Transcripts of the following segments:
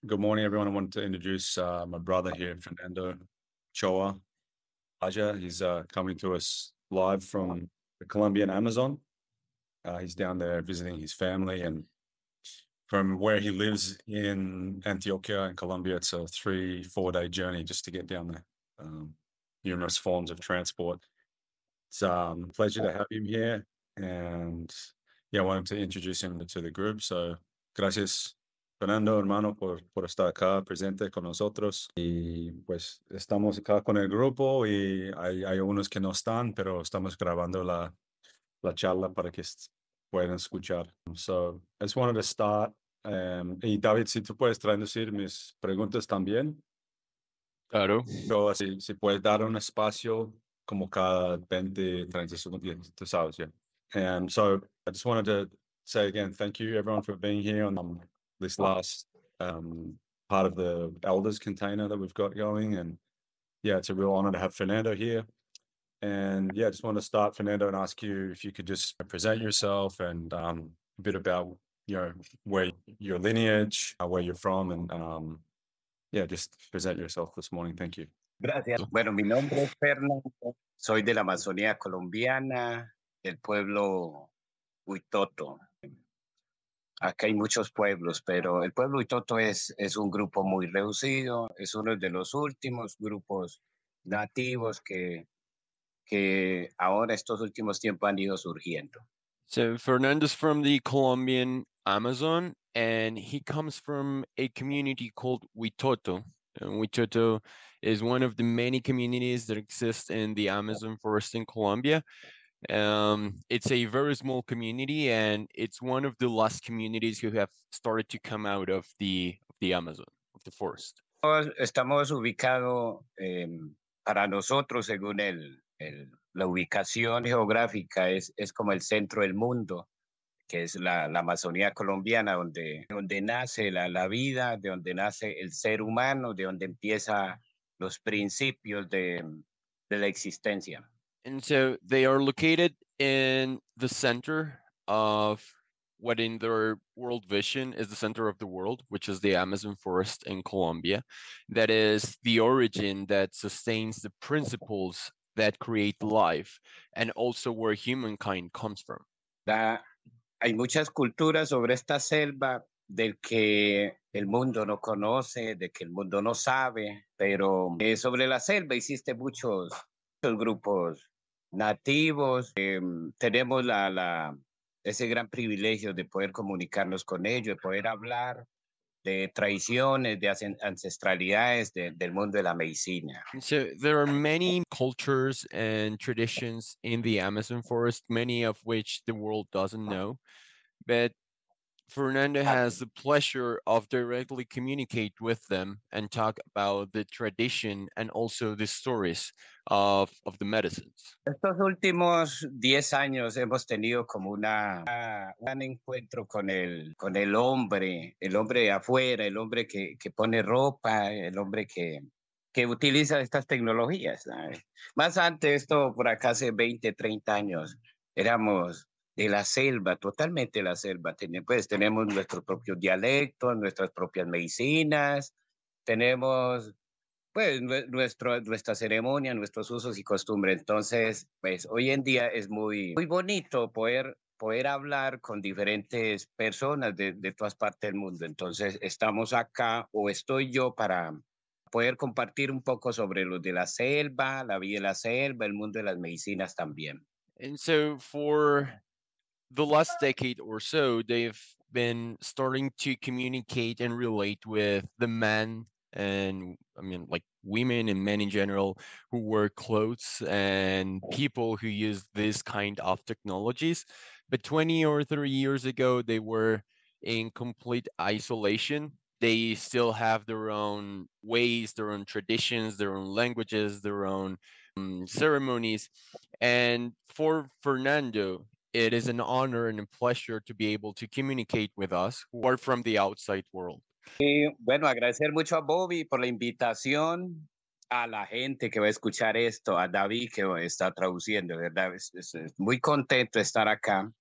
Good morning, everyone. I wanted to introduce my brother here, Fernando Choa Aja. He's coming to us live from the Colombian Amazon. He's down there visiting his family, and from where he lives in Antioquia in Colombia, it's a 3-4 day journey just to get down there. Numerous forms of transport. It's a pleasure to have him here, and yeah, I wanted to introduce him to the group. So, gracias, Fernando, hermano, por estar acá presente con nosotros. Y pues estamos acá con el grupo y hay unos que no están, pero estamos grabando la charla para que puedan escuchar. So, I just wanted to start. Y David, si tú puedes traducir mis preguntas también. Claro. Pero si puedes dar un espacio como cada 20, 30 segundos, tú sabes, yeah. And so I just wanted to say again, thank you everyone for being here on this last part of the elders container that we've got going. And yeah, it's a real honor to have Fernando here. And yeah, I just want to start, Fernando, and ask you if you could just present yourself and a bit about where your lineage, where you're from, and yeah, just present yourself this morning. Thank you. Gracias. Bueno, mi nombre es Fernando, soy de la Amazonía colombiana, del pueblo Huitoto. Acá hay muchos pueblos, pero el pueblo Huitoto es un grupo muy reducido, es uno de los últimos grupos nativos que ahora estos últimos tiempos han ido surgiendo. So Fernando's from the Colombian Amazon, and he comes from a community called Huitoto. And Huitoto is one of the many communities that exist in the Amazon forest in Colombia. It's a very small community, and it's one of the last communities who have started to come out of the Amazon, of the forest. Estamos ubicados para nosotros, según la ubicación geográfica, es como el centro del mundo, que es la Amazonía colombiana, donde nace la vida, de donde nace el ser humano, de donde empiezan los principios de la existencia. And so they are located in the center of what in their world vision is the center of the world, which is the Amazon forest in Colombia. That is the origin that sustains the principles that create life and also where humankind comes from. Hay muchas culturas sobre esta selva del que el mundo no conoce, de que el mundo no sabe, pero sobre la selva existen muchos grupos nativos. Tenemos ese gran privilegio de poder comunicarnos con ellos, de poder hablar de tradiciones, de ancestralidades del mundo de la medicina. So there are many cultures and traditions in the Amazon forest, many of which the world doesn't know. But Fernando has the pleasure of directly communicate with them and talk about the tradition and also the stories of the medicines. Estos últimos 10 años hemos tenido como un gran encuentro con el hombre de afuera, el hombre que pone ropa, el hombre que utiliza estas tecnologías, ¿sabes? Más antes, esto por acá hace 20, 30 años, éramos de la selva, totalmente de la selva. Pues tenemos nuestros propios dialectos, nuestras propias medicinas, tenemos pues nuestra ceremonia, nuestros usos y costumbres. Entonces, pues hoy en día es muy bonito poder hablar con diferentes personas de todas partes del mundo. Entonces, estamos acá o estoy yo para poder compartir un poco sobre lo de la selva, la vida de la selva, el mundo de las medicinas también. And so for the last decade or so, they've been starting to communicate and relate with the men and I mean like women and men in general who wear clothes and people who use this kind of technologies. But 20 or 30 years ago, they were in complete isolation. They still have their own ways, their own traditions, their own languages, their own ceremonies. And for Fernando, it is an honor and a pleasure to be able to communicate with us who are from the outside world. Bueno, agradecer mucho a Bobby por la invitación, a la gente que va a escuchar esto, a David que está traduciendo, ¿verdad? Es muy contento de estar acá.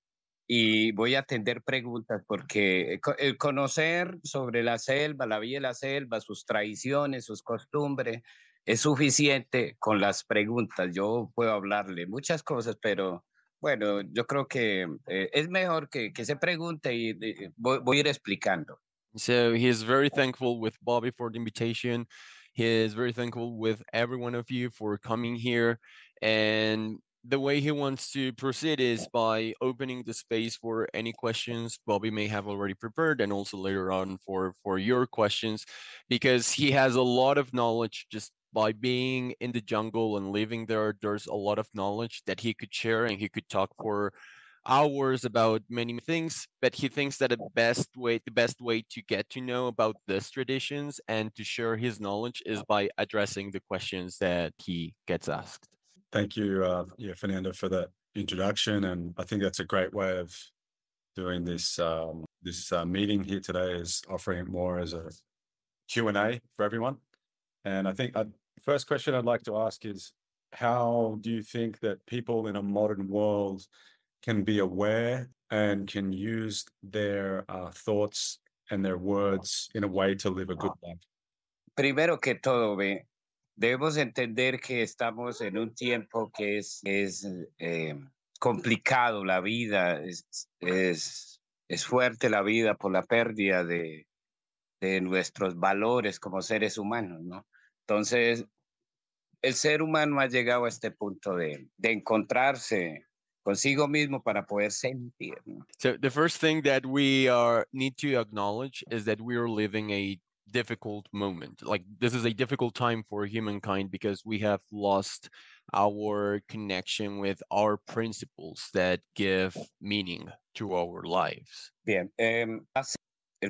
y voy a atender preguntas porque el conocer sobre la selva, la vida de la selva, sus tradiciones, sus costumbres, es suficiente con las preguntas. Yo puedo hablarle muchas cosas, pero bueno, yo creo que es mejor que se pregunte y voy a ir explicando. So he is very thankful with Bobby for the invitation. He is very thankful with every one of you for coming here. And the way he wants to proceed is by opening the space for any questions Bobby may have already prepared, and also later on for your questions, because he has a lot of knowledge just by being in the jungle and living there. There's a lot of knowledge that he could share, and he could talk for hours about many things, but he thinks that the best way to get to know about these traditions and to share his knowledge is by addressing the questions that he gets asked. Thank you, Fernando, for that introduction, and I think that's a great way of doing this meeting here today, is offering it more as a Q&A for everyone. And I think first question I'd like to ask is, how do you think that people in a modern world can be aware and can use their thoughts and their words in a way to live a good life? Primero que todo, debemos entender que estamos en un tiempo que es complicado la vida, es fuerte la vida por la pérdida de nuestros valores como seres humanos, ¿no? Entonces, el ser humano ha llegado a este punto de encontrarse consigo mismo para poder sentir, ¿no? So the first thing that we need to acknowledge is that we are living a difficult moment. Like, this is a difficult time for humankind because we have lost our connection with our principles that give meaning to our lives. Bien, el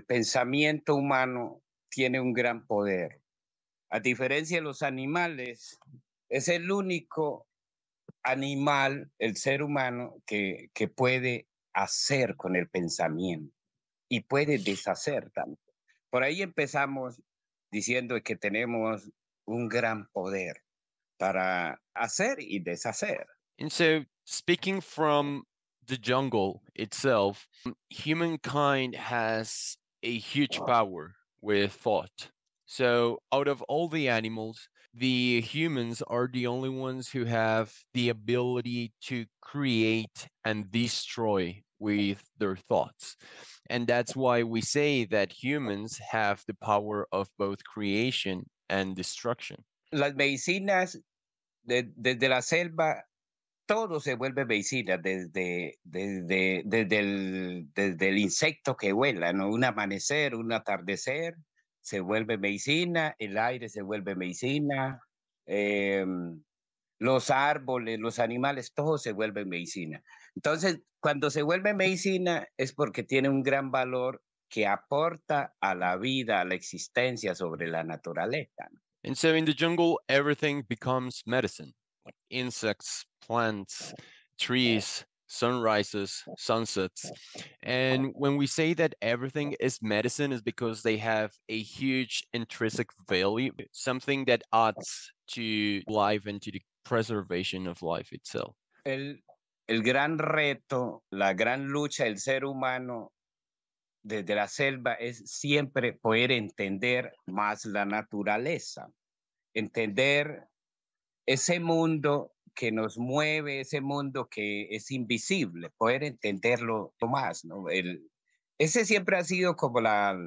pensamiento humano tiene un gran poder. A diferencia de los animales, es el único animal, el ser humano, que puede hacer con el pensamiento y puede deshacer también. Por ahí empezamos diciendo que tenemos un gran poder para hacer y deshacer. And so, speaking from the jungle itself, humankind has a huge power with thought. So, out of all the animals, the humans are the only ones who have the ability to create and destroy with their thoughts. And that's why we say that humans have the power of both creation and destruction. Las medicinas desde la selva, todo se vuelve medicina, desde el insecto que vuela, ¿no? Un amanecer, un atardecer, se vuelve medicina, el aire se vuelve medicina, los árboles, los animales, todo se vuelve medicina. Entonces, cuando se vuelve medicina es porque tiene un gran valor que aporta a la vida, a la existencia sobre la naturaleza, ¿no? And so in the jungle, everything becomes medicine, like insects, plants, trees, sunrises, sunsets. And when we say that everything is medicine, is because they have a huge intrinsic value, something that adds to life and to the preservation of life itself. El gran reto, la gran lucha del ser humano desde la selva es siempre poder entender más la naturaleza, entender ese mundo que nos mueve, ese mundo que es invisible, poder entenderlo más, ¿no? Ese siempre ha sido como la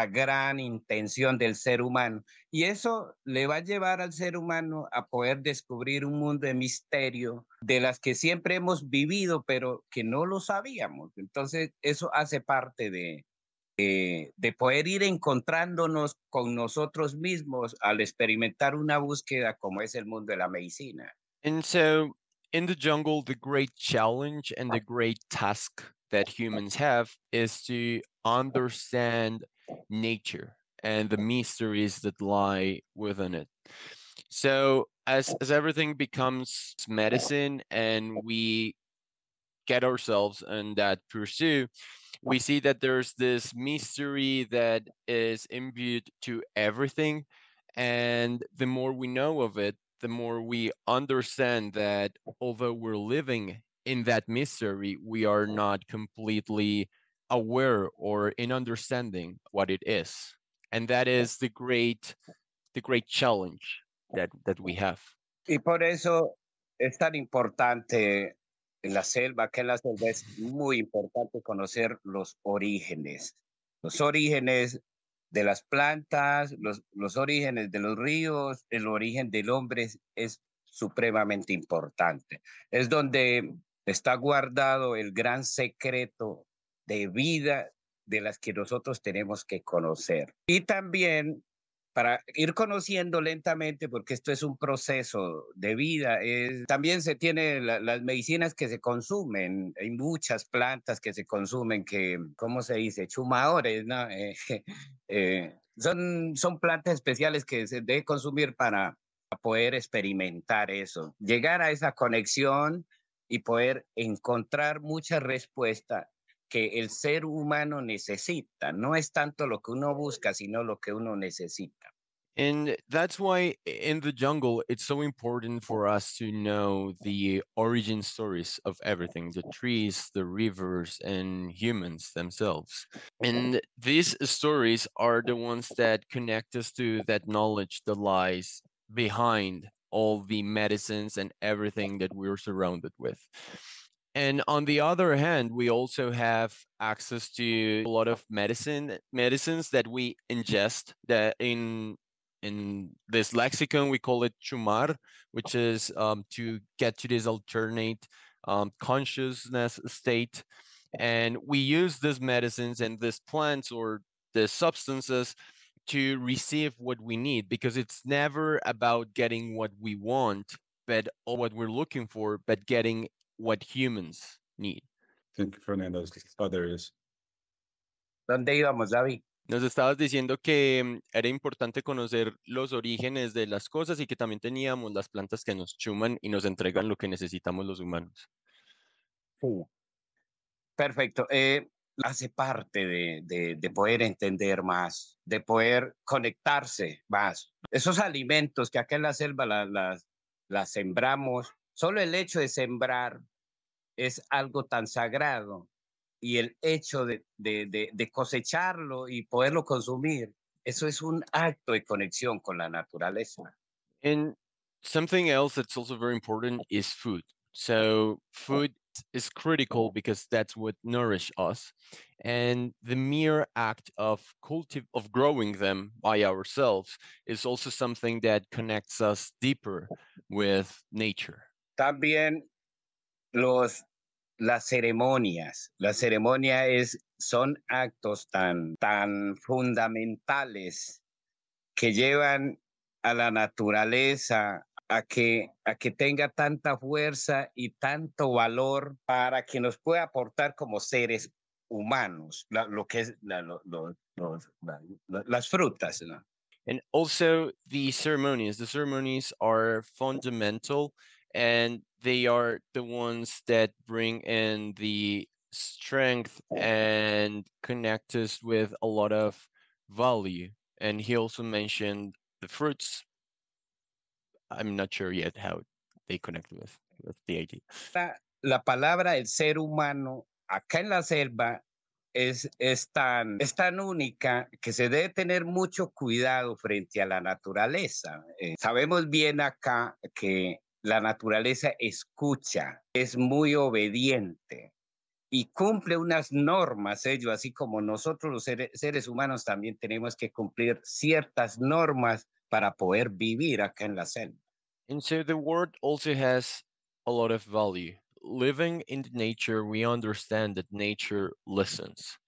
gran intención del ser humano, y eso le va a llevar al ser humano a poder descubrir un mundo de misterio de las que siempre hemos vivido, pero que no lo sabíamos. Entonces, eso hace parte de poder ir encontrándonos con nosotros mismos al experimentar una búsqueda como es el mundo de la medicina. And so in the jungle, the great challenge and the great task that humans have is to understand nature and the mysteries that lie within it. So as everything becomes medicine and we get ourselves in that pursuit, we see that there's this mystery that is imbued to everything. And the more we know of it, the more we understand that although we're living in that mystery, we are not completely aware or in understanding what it is. And that is the great challenge that we have. Y por eso es tan importante en la selva, que en la selva es muy importante conocer los orígenes de las plantas, los orígenes de los ríos, el origen del hombre es supremamente importante. Es donde está guardado el gran secreto de vida de las que nosotros tenemos que conocer. Y también para ir conociendo lentamente, porque esto es un proceso de vida, también se tiene las medicinas que se consumen, hay muchas plantas que se consumen que, ¿cómo se dice? Chumadores, ¿no? Son plantas especiales que se debe consumir para poder experimentar eso, llegar a esa conexión y poder encontrar muchas respuestas que el ser humano necesita. No es tanto lo que uno busca, sino lo que uno necesita. And that's why in the jungle, it's so important for us to know the origin stories of everything, the trees, the rivers, and humans themselves. And these stories are the ones that connect us to that knowledge that lies behind all the medicines and everything that we're surrounded with. And on the other hand, we also have access to a lot of medicines that we ingest that in this lexicon we call it chumar, which is to get to this alternate consciousness state. And we use these medicines and these plants or the substances to receive what we need, because it's never about getting what we want, but or what we're looking for, but getting what humans need. I think Fernando's. Oh, there he is. ¿Dónde íbamos, David? Nos estabas diciendo que era importante conocer los orígenes de las cosas y que también teníamos las plantas que nos chuman y nos entregan lo que necesitamos los humanos. Sí. Perfecto. Hace parte de poder entender más, de poder conectarse más. Esos alimentos que acá en la selva las sembramos, solo el hecho de sembrar es algo tan sagrado, y el hecho de cosecharlo y poderlo consumir, eso es un acto de conexión con la naturaleza. And something else that's also very important is food. So food is critical because that's what nourish us. And the mere act of growing them by ourselves is also something that connects us deeper with nature. También las ceremonias. Las ceremonias son actos tan fundamentales que llevan a la naturaleza a que tenga tanta fuerza y tanto valor para que nos pueda aportar como seres humanos, lo que es las frutas, ¿no? And also the ceremonies are fundamental, and they are the ones that bring in the strength and connect us with a lot of value. And he also mentioned the fruits. I'm not sure yet how they connect with the idea. La palabra el ser humano acá en la selva es tan única que se debe tener mucho cuidado frente a la naturaleza. Sabemos bien acá que la naturaleza escucha, es muy obediente y cumple unas normas, ellos, así como nosotros los seres humanos también tenemos que cumplir ciertas normas para poder vivir acá en la selva. And so the word also has a lot of value. Living in nature, we understand that nature listens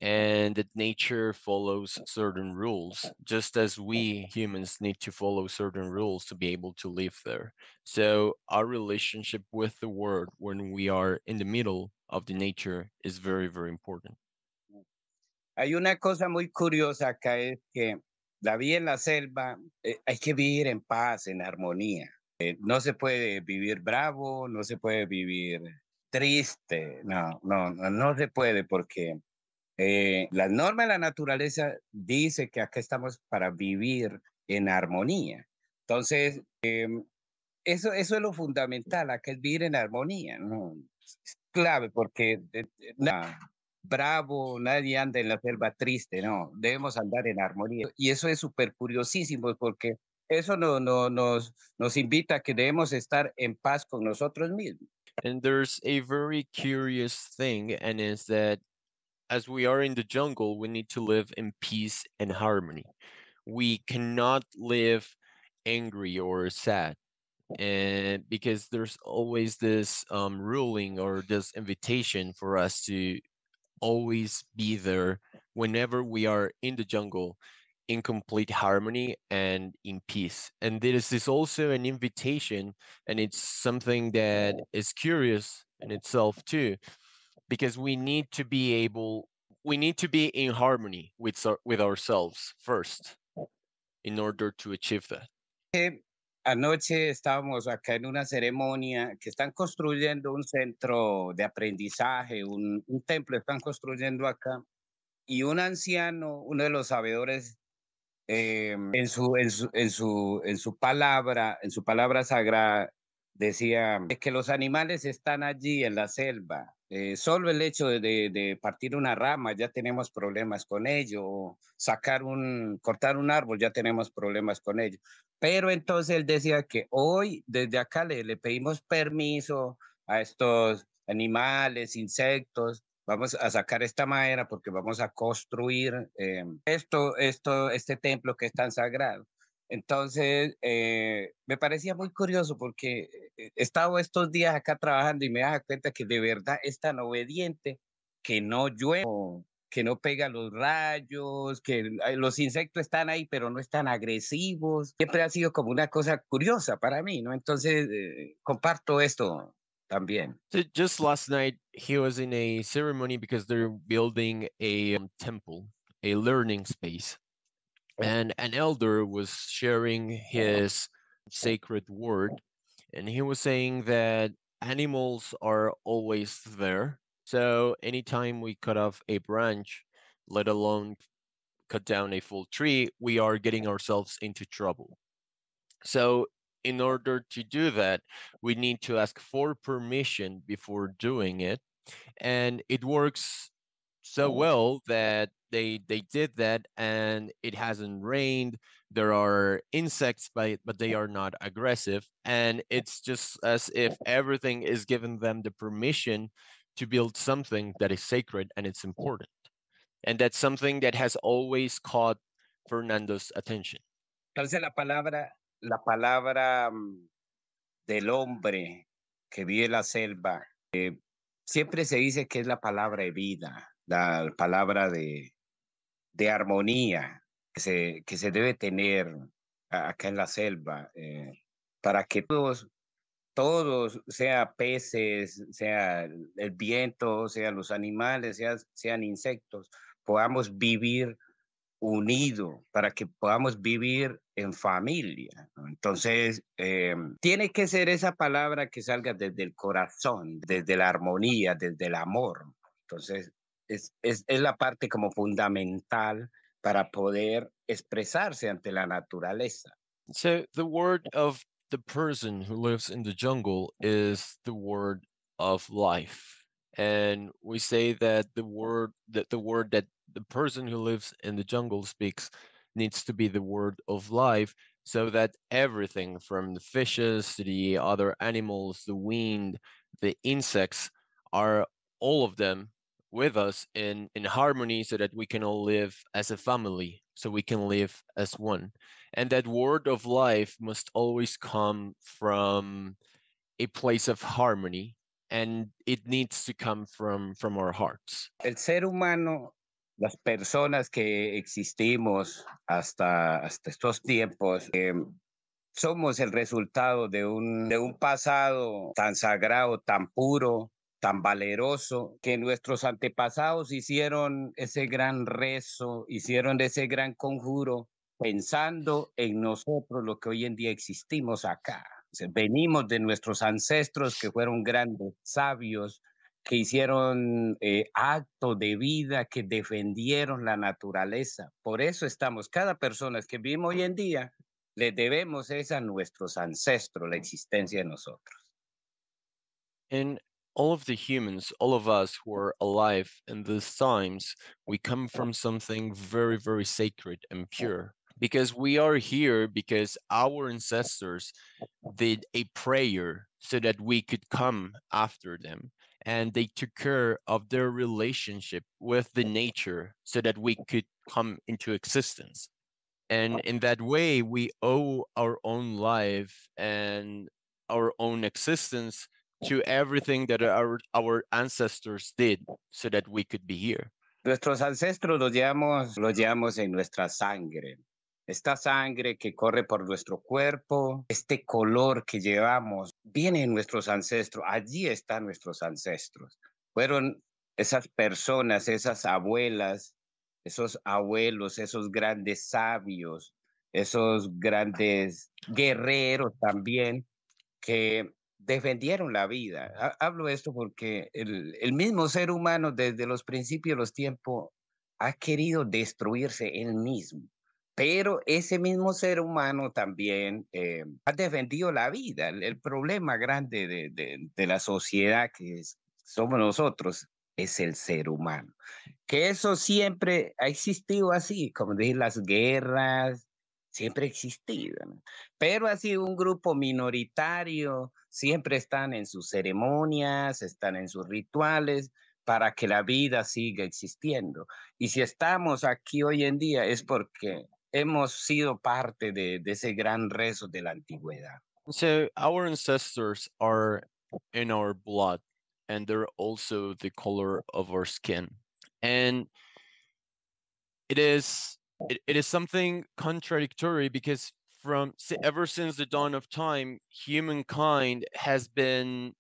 and that nature follows certain rules, just as we humans need to follow certain rules to be able to live there. So our relationship with the world when we are in the middle of the nature is very, very important. Hay una cosa muy curiosa acá, es que la vida en la selva, hay que vivir en paz, en armonía. No se puede vivir bravo, no se puede vivir triste, no se puede, porque las normas de la naturaleza dice que acá estamos para vivir en armonía. Entonces, eso es lo fundamental, acá es vivir en armonía, ¿no? es clave porque bravo, nadie anda en la selva triste, no, debemos andar en armonía. Y eso es súper curiosísimo porque eso nos invita a que debemos estar en paz con nosotros mismos. And there's a very curious thing, and is that as we are in the jungle, we need to live in peace and harmony. We cannot live angry or sad, and because there's always this ruling or this invitation for us to always be there whenever we are in the jungle in complete harmony and in peace. And this is also an invitation, and it's something that is curious in itself too, because we need to be in harmony with ourselves first in order to achieve that. Anoche estábamos acá en una ceremonia que están construyendo un centro de aprendizaje, un templo están construyendo acá, y un anciano, uno de los sabedores, en su palabra sagrada, decía que los animales están allí en la selva. Solo el hecho de partir una rama ya tenemos problemas con ello, o cortar un árbol ya tenemos problemas con ello. Pero entonces él decía que hoy desde acá le pedimos permiso a estos animales, insectos, vamos a sacar esta madera porque vamos a construir este templo que es tan sagrado. Entonces, me parecía muy curioso porque he estado estos días acá trabajando y me daba cuenta que de verdad es tan obediente que no llueve, que no pega los rayos, que los insectos están ahí, pero no están agresivos. Siempre ha sido como una cosa curiosa para mí, ¿no? Entonces, comparto esto también. So just last night, he was in a ceremony because they're building a temple, a learning space, and an elder was sharing his sacred word, and he was saying that animals are always there. So anytime we cut off a branch, let alone cut down a full tree, we are getting ourselves into trouble. So in order to do that, we need to ask for permission before doing it. And it works so well that they did that, and it hasn't rained. There are insects, but they are not aggressive, and it's just as if everything is giving them the permission to build something that is sacred and it's important. And that's something that has always caught Fernando's attention. Entonces la palabra del hombre que vive en la selva, siempre se dice que es la palabra de vida, la palabra de armonía que se debe tener acá en la selva, para que todos, sea peces, sea el viento, sean los animales, sean insectos, podamos vivir unido, para que podamos vivir en familia, ¿no? Entonces, tiene que ser esa palabra que salga desde el corazón, desde la armonía, desde el amor. Entonces, es la parte como fundamental para poder expresarse ante la naturaleza. So the word of the person who lives in the jungle is the word of life. And we say that the word that the person who lives in the jungle speaks needs to be the word of life, so that everything from the fishes to the other animals, the wind, the insects, are all of them with us in harmony, so that we can all live as a family, so we can live as one. And that word of life must always come from a place of harmony, and it needs to come from our hearts. El ser humano, las personas que existimos hasta estos tiempos, somos el resultado de un pasado tan sagrado, tan puro, tan valeroso, que nuestros antepasados hicieron ese gran rezo, hicieron ese gran conjuro, pensando en nosotros, lo que hoy en día existimos acá. O sea, venimos de nuestros ancestros que fueron grandes sabios, que hicieron actos de vida, que defendieron la naturaleza. Por eso estamos, cada persona que vivimos hoy en día, le debemos es a nuestros ancestros la existencia de nosotros. And all of the humans, all of us who are alive in these times, we come from something very, very sacred and pure. Because we are here because our ancestors did a prayer so that we could come after them. And they took care of their relationship with the nature so that we could come into existence. And in that way, we owe our own life and our own existence to everything that our ancestors did so that we could be here. Nuestros ancestros los llevamos en nuestra sangre. Esta sangre que corre por nuestro cuerpo, este color que llevamos, viene en nuestros ancestros. Allí están nuestros ancestros. Fueron esas personas, esas abuelas, esos abuelos, esos grandes sabios, esos grandes guerreros también que defendieron la vida. Hablo esto porque el mismo ser humano desde los principios de los tiempos ha querido destruirse él mismo. Pero ese mismo ser humano también ha defendido la vida. El problema grande de la sociedad somos nosotros es el ser humano. Que eso siempre ha existido así, como dije, las guerras, siempre ha existido, ¿no? Pero ha sido un grupo minoritario, siempre están en sus ceremonias, están en sus rituales para que la vida siga existiendo. Y si estamos aquí hoy en día es porque hemos sido parte de ese gran rezo de la antigüedad. So our ancestors are in our blood, and they're also the color of our skin. And it is it is something contradictory because ever since the dawn of time, humankind has been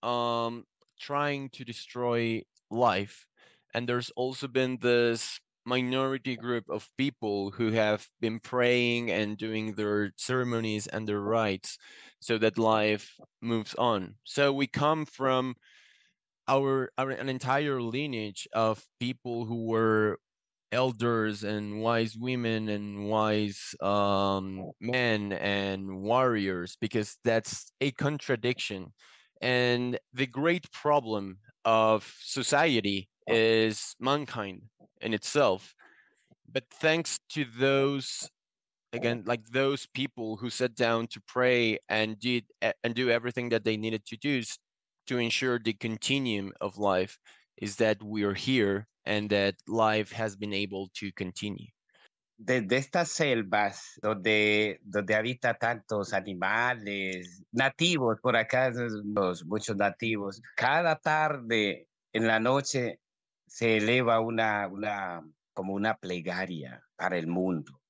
trying to destroy life, and there's also been this minority group of people who have been praying and doing their ceremonies and their rites so that life moves on. So we come from an entire lineage of people who were elders and wise women and wise men and warriors, because that's a contradiction. And the great problem of society is mankind in itself. But thanks to those, again, like those people who sat down to pray and do everything that they needed to do to ensure the continuum of life, is that we are here and that life has been able to continue. Desde estas selvas donde habita tantos animales nativos, por acá muchos nativos, cada tarde en la noche se eleva como una plegaria para el mundo,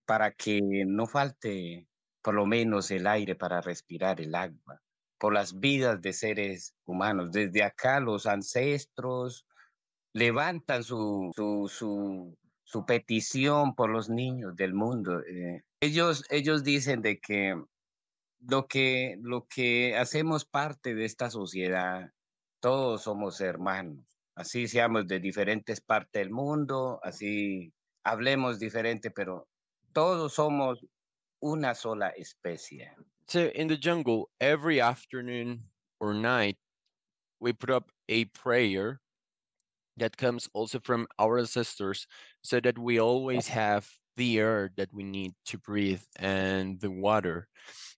para que no falte por lo menos el aire para respirar, el agua, por las vidas de seres humanos. Desde acá los ancestros levantan su petición por los niños del mundo. Ellos dicen de que lo que hacemos parte de esta sociedad, todos somos hermanos. Así seamos de diferentes partes del mundo, así hablemos diferente, pero todos somos una sola especie. So in the jungle, every afternoon or night, we put up a prayer that comes also from our ancestors so that we always have the air that we need to breathe and the water.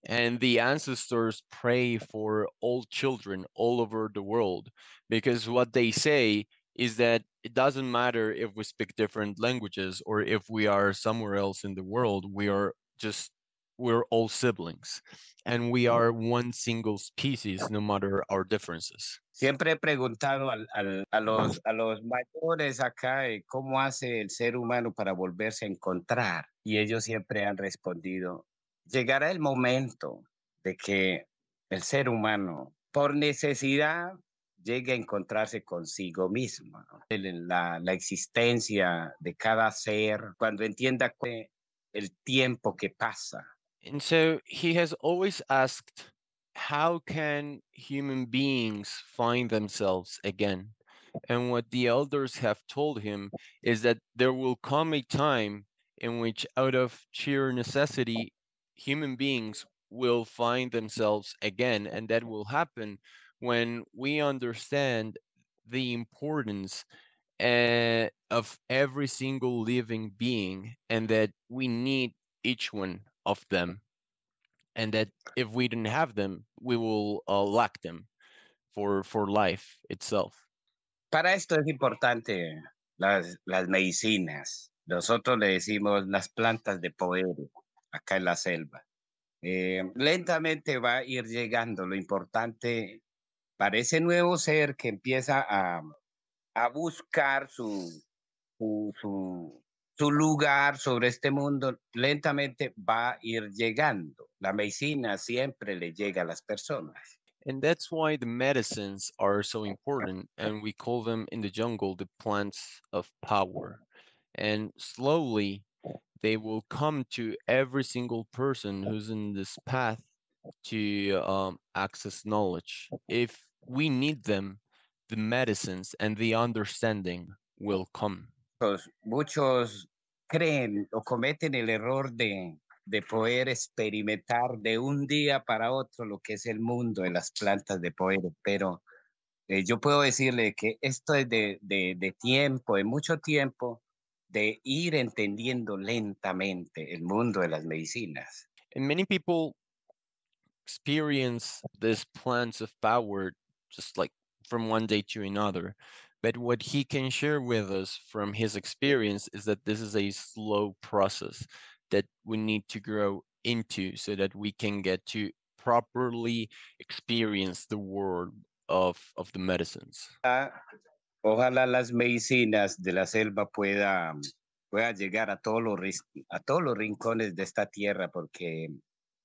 And the ancestors pray for all children all over the world, because what they say is that it doesn't matter if we speak different languages or if we are somewhere else in the world, we're all siblings and we are one single species no matter our differences. Siempre he preguntado a los mayores acá cómo hace el ser humano para volverse a encontrar, y ellos siempre han respondido: llegará el momento de que el ser humano, por necesidad, llegue a encontrarse consigo mismo, ¿no? La existencia de cada ser, cuando entienda el tiempo que pasa. And so he has always asked, how can human beings find themselves again? And what the elders have told him is that there will come a time in which, out of sheer necessity, human beings will find themselves again. And that will happen when we understand the importance of every single living being, and that we need each one of them, and that if we didn't have them, we will lack them for life itself. Para esto es importante las medicinas. Nosotros le decimos las plantas de poder acá en la selva. Lentamente va a ir llegando lo importante para ese nuevo ser que empieza a buscar su lugar sobre este mundo. Lentamente va a ir llegando. La medicina siempre le llega a las personas. And that's why the medicines are so important, and we call them in the jungle the plants of power. And slowly they will come to every single person who's in this path to access knowledge. If we need them, the medicines and the understanding will come. Muchos creen o cometen el error de poder experimentar de un día para otro lo que es el mundo de las plantas de poder, pero yo puedo decirle que esto es de tiempo, de mucho tiempo, de ir entendiendo lentamente el mundo de las medicinas. And many people experience these plants of power just like from one day to another. But what he can share with us from his experience is that this is a slow process that we need to grow into so that we can get to properly experience the world of the medicines. Ojalá las medicinas de la selva pueda llegar a a todos los rincones de esta tierra, porque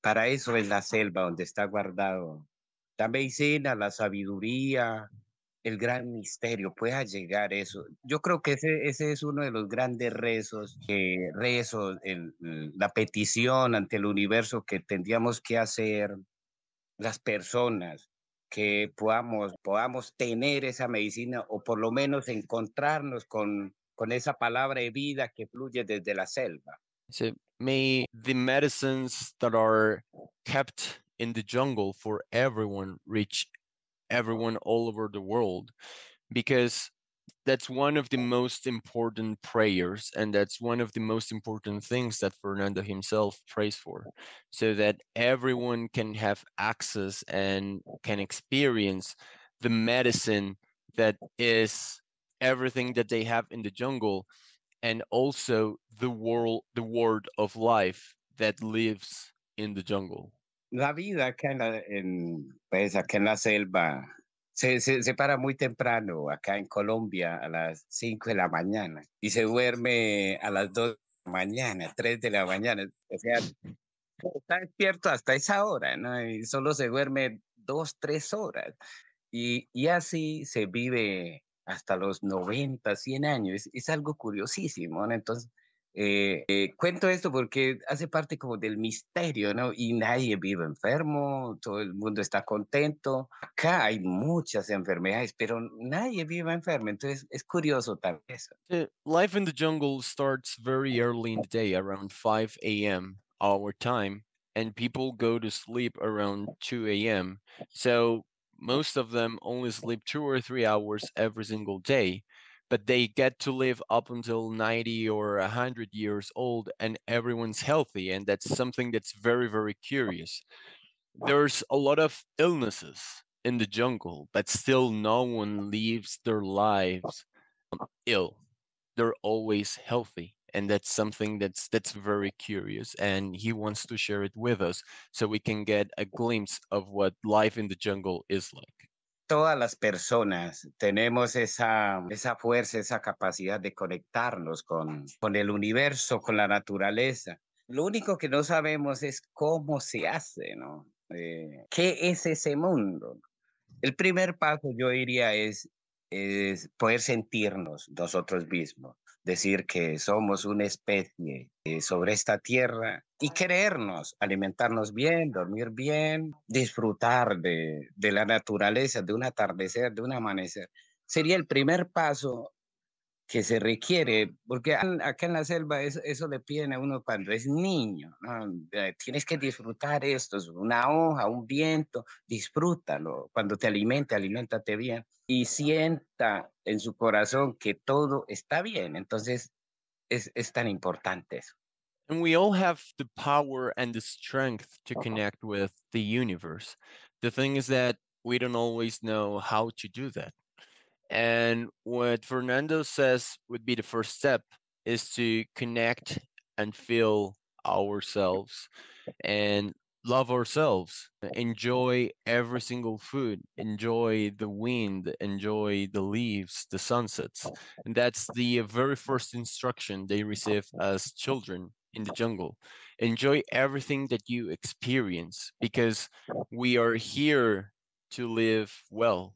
para eso es la selva donde está guardado la medicina, la sabiduría, el gran misterio, pueda llegar eso. Yo creo que ese es uno de los grandes rezos, la petición ante el universo que tendríamos que hacer las personas, que podamos tener esa medicina o por lo menos encontrarnos con esa palabra de vida que fluye desde la selva. So may the medicines that are kept in the jungle for everyone reach everyone all over the world, because that's one of the most important prayers, and that's one of the most important things that Fernando himself prays for, so that everyone can have access and can experience the medicine that is everything that they have in the jungle, and also the word of life that lives in the jungle. La vida acá pues acá en la selva se para muy temprano, acá en Colombia a las 5 de la mañana y se duerme a las 2 de la mañana, 3 de la mañana. O sea, está despierto hasta esa hora, ¿no? Y solo se duerme 2, 3 horas. Y así se vive hasta los 90, 100 años. Es algo curiosísimo, ¿no? Entonces, cuento esto porque hace parte como del misterio, ¿no? Y nadie vive enfermo, todo el mundo está contento. Acá hay muchas enfermedades, pero nadie vive enfermo. Entonces, es curioso tal vez. Life in the jungle starts very early in the day, around 5 a.m. our time, and people go to sleep around 2 a.m. So most of them only sleep 2 or 3 hours every single day, but they get to live up until 90 or 100 years old, and everyone's healthy, and that's something that's very, very curious. There's a lot of illnesses in the jungle, but still no one lives their lives ill. They're always healthy, and that's something that's very curious, and he wants to share it with us so we can get a glimpse of what life in the jungle is like. Todas las personas tenemos esa fuerza, esa capacidad de conectarnos con el universo, con la naturaleza. Lo único que no sabemos es cómo se hace, ¿no? ¿Qué es ese mundo? El primer paso, yo diría, es poder sentirnos nosotros mismos, decir que somos una especie sobre esta tierra y creernos, alimentarnos bien, dormir bien, disfrutar de la naturaleza, de un atardecer, de un amanecer. Sería el primer paso que se requiere, porque acá en la selva eso le piden a uno cuando es niño, ¿no? Tienes que disfrutar esto, es una hoja, un viento, disfrútalo. Cuando te alimente, aliméntate bien y sienta en su corazón que todo está bien. Entonces es tan importante eso. And we all have the power and the strength to connect with the universe. The thing is that we don't always know how to do that. And what Fernando says would be the first step is to connect and feel ourselves and love ourselves. Enjoy every single food, enjoy the wind, enjoy the leaves, the sunsets. And that's the very first instruction they receive as children in the jungle. Enjoy everything that you experience because we are here to live well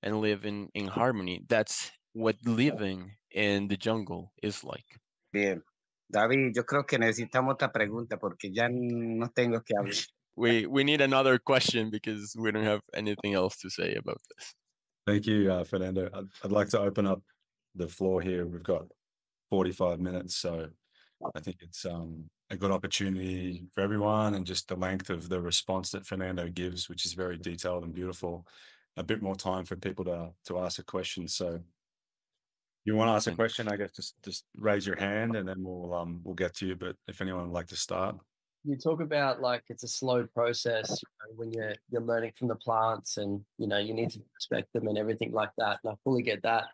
and live in harmony. That's what living in the jungle is like. Bien. David, yo creo que necesitamos otra pregunta porque ya no tengo que hablar. We need another question because we don't have anything else to say about this. Thank you, Fernando. I'd like to open up the floor here. We've got 45 minutes, so I think it's a good opportunity for everyone, and just the length of the response that Fernando gives, which is very detailed and beautiful. A bit more time for people to ask a question. So, you want to ask a question? I guess just raise your hand, and then we'll get to you. But if anyone would like to start. You talk about like it's a slow process, when you're learning from the plants, and you need to respect them and everything like that. And I fully get that.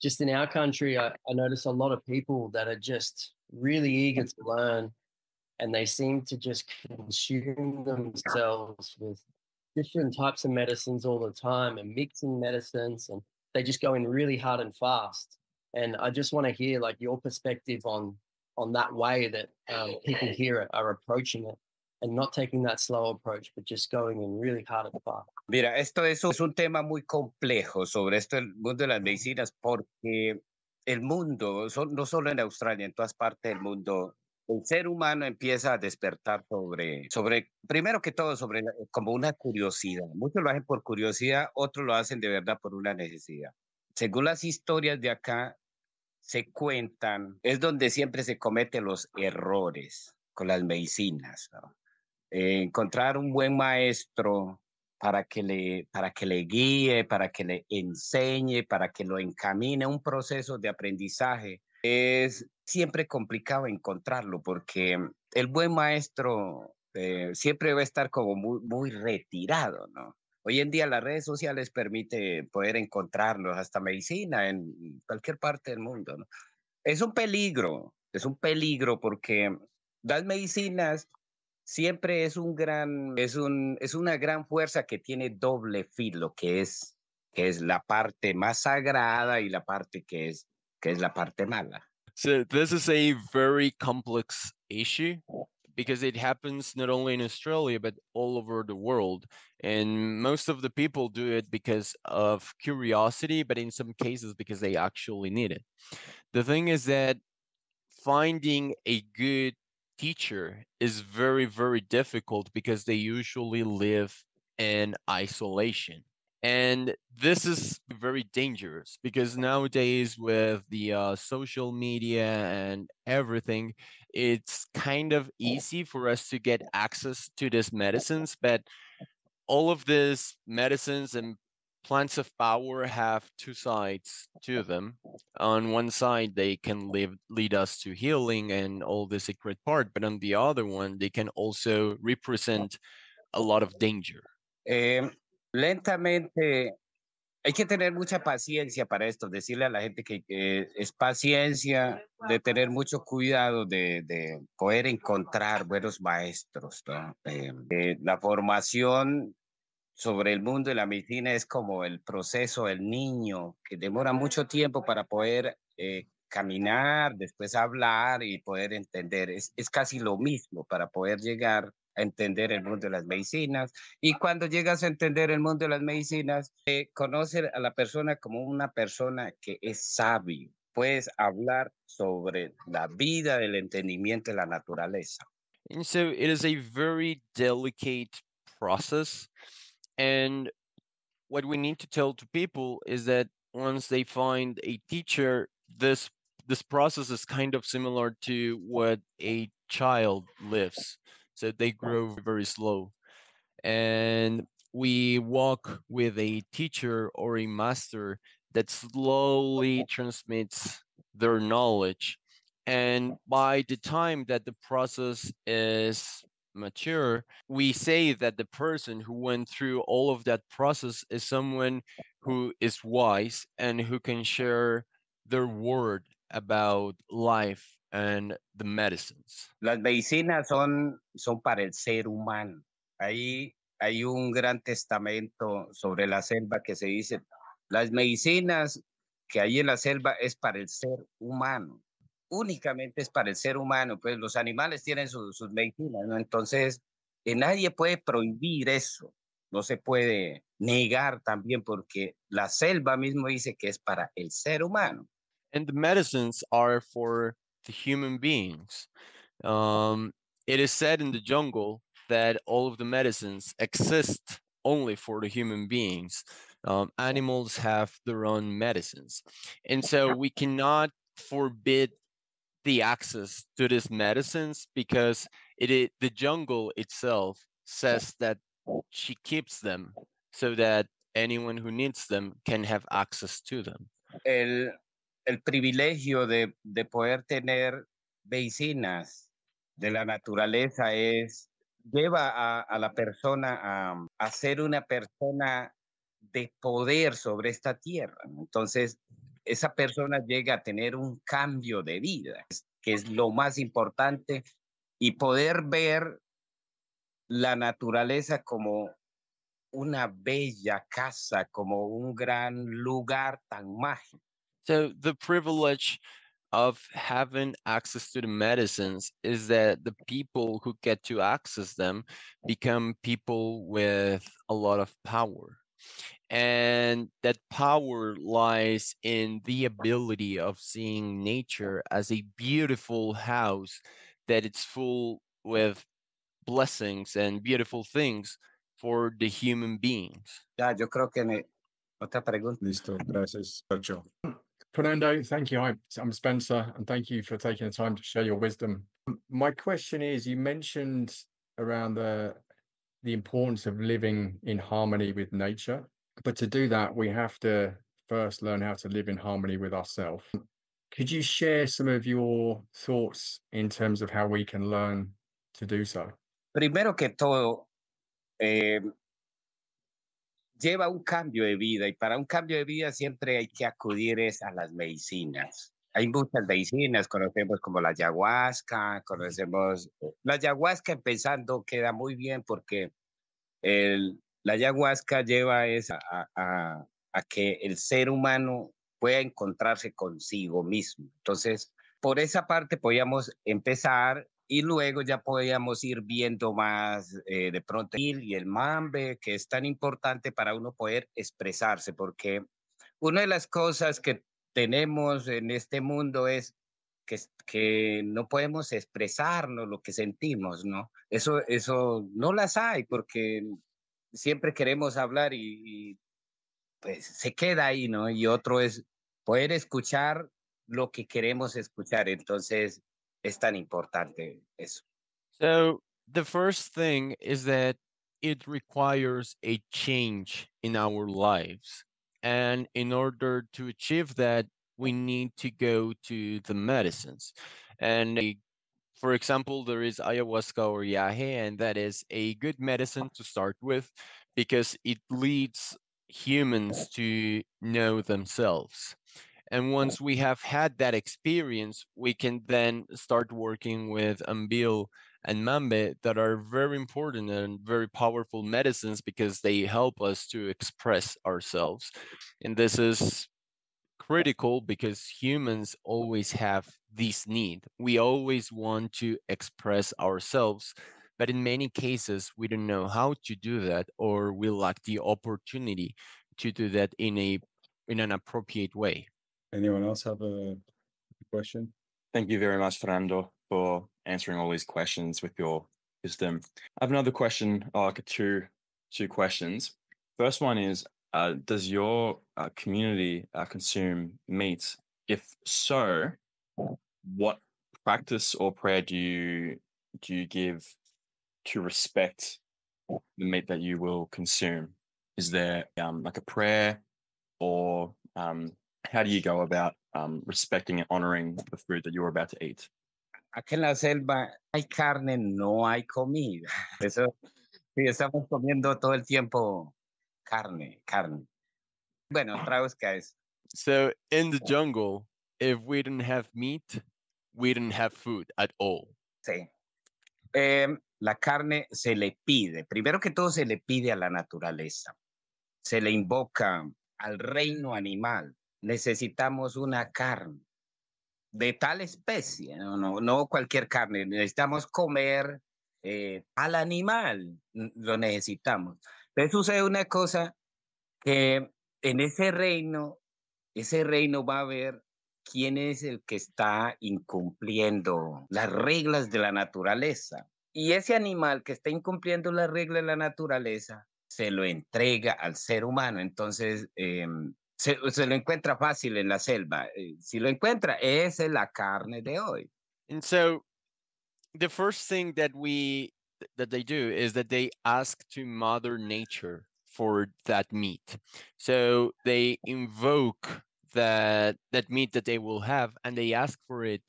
Just in our country, I notice a lot of people that are just really eager to learn, and they seem to just consume themselves with different types of medicines all the time and mixing medicines, and they just go in really hard and fast. And I just want to hear like your perspective on that way that people here are approaching it, and not taking that slow approach, but just going in really hard and fast. Mira, esto es un tema muy complejo sobre esto del mundo de las medicinas, porque el mundo, no solo en Australia, en todas partes del mundo, el ser humano empieza a despertar sobre primero que todo, como una curiosidad. Muchos lo hacen por curiosidad, otros lo hacen de verdad por una necesidad. Según las historias de acá, se cuentan, es donde siempre se cometen los errores con las medicinas, ¿no? Encontrar un buen maestro para que le guíe, para que le enseñe, para que lo encamine a un proceso de aprendizaje. Es siempre complicado encontrarlo porque el buen maestro siempre va a estar como muy, muy retirado, ¿no? Hoy en día las redes sociales permiten poder encontrarlos, hasta medicina en cualquier parte del mundo, ¿no? Es un peligro porque las medicinas siempre es una gran fuerza que tiene doble filo, que es la parte más sagrada y la parte que es la parte mala. So this is a very complex issue because it happens not only in Australia but all over the world, and most of the people do it because of curiosity, but in some cases because they actually need it. The thing is that finding a good teacher is very, very difficult because they usually live in isolation. And this is very dangerous because nowadays, with the social media and everything, it's kind of easy for us to get access to these medicines. But all of these medicines and plants of power have two sides to them. On one side, they can lead us to healing and all the secret part, but on the other one, they can also represent a lot of danger. Lentamente, hay que tener mucha paciencia para esto, decirle a la gente que es paciencia, de tener mucho cuidado de poder encontrar buenos maestros, ¿no? La formación sobre el mundo de la medicina es como el proceso del niño, que demora mucho tiempo para poder caminar, después hablar y poder entender. Es casi lo mismo para poder llegar a entender el mundo de las medicinas. Y cuando llegas a entender el mundo de las medicinas, conocer a la persona como una persona que es sabio. Puedes hablar sobre la vida, del entendimiento de la naturaleza. And so it is a very delicate process. And what we need to tell to people is that once they find a teacher, this this process is kind of similar to what a child lives. So they grow very slow, and we walk with a teacher or a master that slowly transmits their knowledge. And by the time that the process is mature, we say that the person who went through all of that process is someone who is wise and who can share their word about life and the medicines. Las medicinas son para el ser humano. Ahí hay un gran testamento sobre la selva que se dice, las medicinas que hay en la selva es para el ser humano. Únicamente es para el ser humano, pues los animales tienen sus medicinas, ¿no? Entonces, nadie puede prohibir eso, no se puede negar también porque la selva mismo dice que es para el ser humano. And the medicines are for the human beings. It is said in the jungle that all of the medicines exist only for the human beings. Animals have their own medicines. And so we cannot forbid the access to these medicines because the jungle itself says that she keeps them so that anyone who needs them can have access to them. El privilegio de poder tener medicinas de la naturaleza lleva a la persona a ser una persona de poder sobre esta tierra. Entonces, esa persona llega a tener un cambio de vida, que es lo más importante, y poder ver la naturaleza como una bella casa, como un gran lugar tan mágico. So the privilege of having access to the medicines is that the people who get to access them become people with a lot of power. And that power lies in the ability of seeing nature as a beautiful house that it's full with blessings and beautiful things for the human beings. Ya, yo creo que otra pregunta. Listo, gracias, Sergio. Fernando, thank you. I'm Spencer, and thank you for taking the time to share your wisdom. My question is, you mentioned around the importance of living in harmony with nature, but to do that, we have to first learn how to live in harmony with ourselves. Could you share some of your thoughts in terms of how we can learn to do so? Primero que todo, lleva un cambio de vida y para un cambio de vida siempre hay que acudir a las medicinas. Hay muchas medicinas, conocemos como la ayahuasca, la ayahuasca empezando queda muy bien porque la ayahuasca lleva a que el ser humano pueda encontrarse consigo mismo. Entonces, por esa parte podíamos empezar y luego ya podíamos ir viendo más de pronto y el mambe, que es tan importante para uno poder expresarse, porque una de las cosas que tenemos en este mundo es que no podemos expresarnos lo que sentimos, ¿no? Eso no las hay porque siempre queremos hablar y pues se queda ahí, ¿no? Y otro es poder escuchar lo que queremos escuchar. Entonces, es tan importante eso. So the first thing is that it requires a change in our lives. And in order to achieve that, we need to go to the medicines. And for example, there is ayahuasca or yahe, and that is a good medicine to start with because it leads humans to know themselves. And once we have had that experience, we can then start working with Ambil and Mambe that are very important and very powerful medicines because they help us to express ourselves. And this is critical because humans always have this need. We always want to express ourselves, but in many cases, we don't know how to do that or we lack the opportunity to do that in an appropriate way. Anyone else have a question? Thank you very much, Fernando, for answering all these questions with your wisdom. I have another question, two questions. First one is, does your community consume meat If so, what practice or prayer do you give to respect the meat that you will consume? Is there like a prayer, or how do you go about respecting and honoring the food that you're about to eat? Aquí en la selva hay carne, no hay comida. Eso, sí, estamos comiendo todo el tiempo carne, carne. Bueno, traduzca eso. So in the jungle, if we didn't have meat, we didn't have food at all. Sí. La carne se le pide, primero que todo se le pide a la naturaleza, se le invoca al reino animal. Necesitamos una carne de tal especie, no cualquier carne. Necesitamos comer al animal, lo necesitamos. Pero sucede una cosa que en ese reino va a haber quién es el que está incumpliendo las reglas de la naturaleza. Y ese animal que está incumpliendo las reglas de la naturaleza se lo entrega al ser humano. Entonces, se lo encuentra fácil en la selva. Si lo encuentra, esa es la carne de hoy. And so the first thing that they do is that they ask to Mother Nature for that meat. So they invoke that meat that they will have, and they ask for it,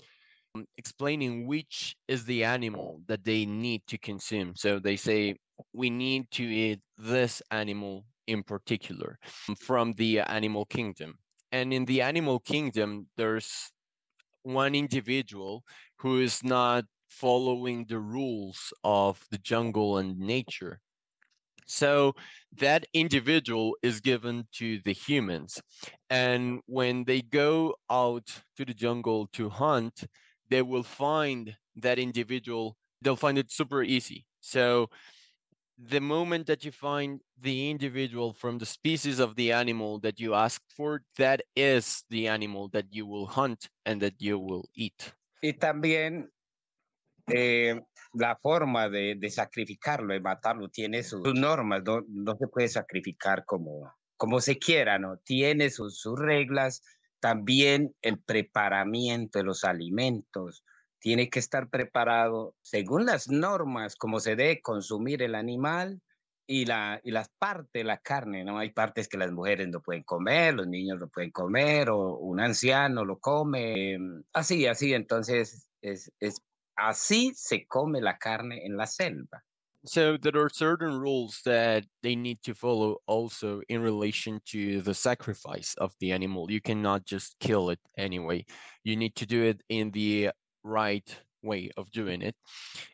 explaining which is the animal that they need to consume. So they say, we need to eat this animal in particular from the animal kingdom. And in the animal kingdom, there's one individual who is not following the rules of the jungle and nature. So that individual is given to the humans. And when they go out to the jungle to hunt, they will find that individual, they'll find it super easy. So the moment that you find the individual from the species of the animal that you asked for, that is the animal that you will hunt and that you will eat. Y también la forma de sacrificarlo, de matarlo, tiene sus normas. No se puede sacrificar como se quiera, ¿no? Tiene sus reglas. También el preparamiento de los alimentos tiene que estar preparado según las normas, como se debe consumir el animal y las partes de la carne, ¿no? Hay partes que las mujeres no pueden comer, los niños no pueden comer, o un anciano lo come. Así, entonces así se come la carne en la selva. So there are certain rules that they need to follow also in relation to the sacrifice of the animal. You cannot just kill it anyway. You need to do it in the right way of doing it.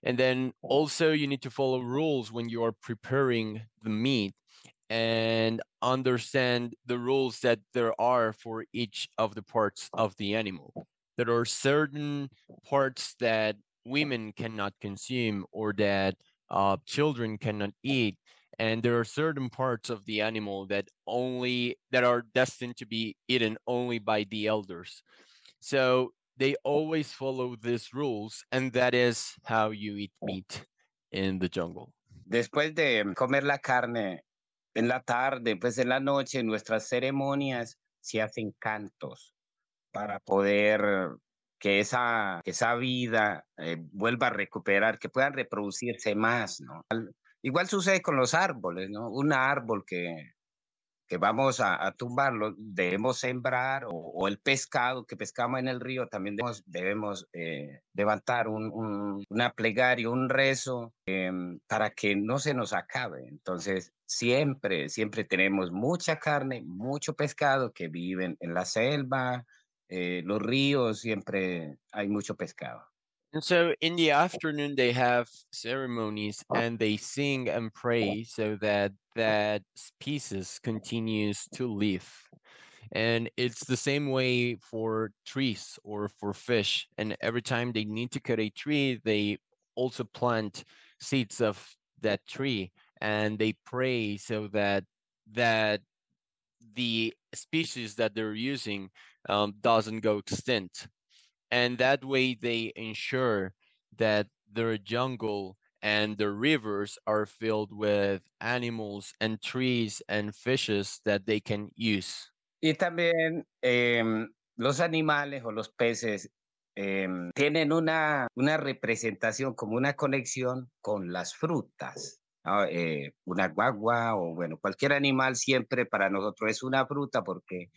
And then also you need to follow rules when you are preparing the meat and understand the rules that there are for each of the parts of the animal. There are certain parts that women cannot consume or that children cannot eat, and there are certain parts of the animal that are destined to be eaten only by the elders. So they always follow these rules, and that is how you eat meat in the jungle. Después de comer la carne en la tarde, pues en la noche, en nuestras ceremonias se hacen cantos para poder que esa vida vuelva a recuperar, que puedan reproducirse más, ¿no? Igual sucede con los árboles, ¿no? Un árbol que vamos a tumbarlo, debemos sembrar, o el pescado que pescamos en el río, también debemos levantar una plegaria, un rezo, para que no se nos acabe. Entonces, siempre tenemos mucha carne, mucho pescado que viven en la selva, los ríos, siempre hay mucho pescado. And so in the afternoon, they have ceremonies and they sing and pray so that that species continues to live. And it's the same way for trees or for fish. And every time they need to cut a tree, they also plant seeds of that tree and they pray so that the species that they're using doesn't go extinct. And that way they ensure that their jungle and the rivers are filled with animals and trees and fishes that they can use. Y también los animales o los peces tienen una representación, como una conexión con las frutas, ¿no? Una guagua o bueno, cualquier animal siempre para nosotros es una fruta porque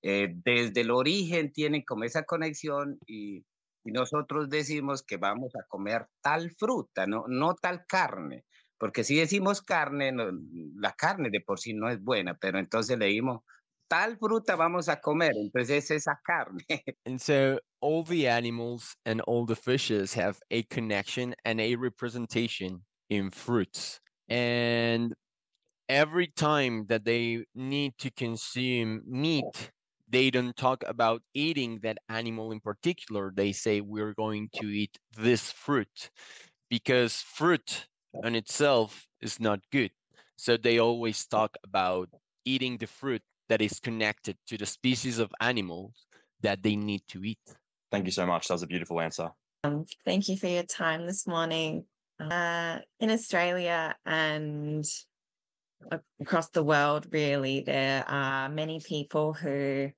desde el origen tienen como esa conexión y nosotros decimos que vamos a comer tal fruta, no tal carne, porque si decimos carne, la carne de por sí no es buena, pero entonces le dimos tal fruta vamos a comer, entonces es esa carne. And so all the animals and all the fishes have a connection and a representation in fruits. And every time that they need to consume meat, they don't talk about eating that animal in particular. They say we're going to eat this fruit because fruit on itself is not good. So they always talk about eating the fruit that is connected to the species of animals that they need to eat. Thank you so much. That was a beautiful answer. Thank you for your time this morning. In Australia and across the world, really, there are many people who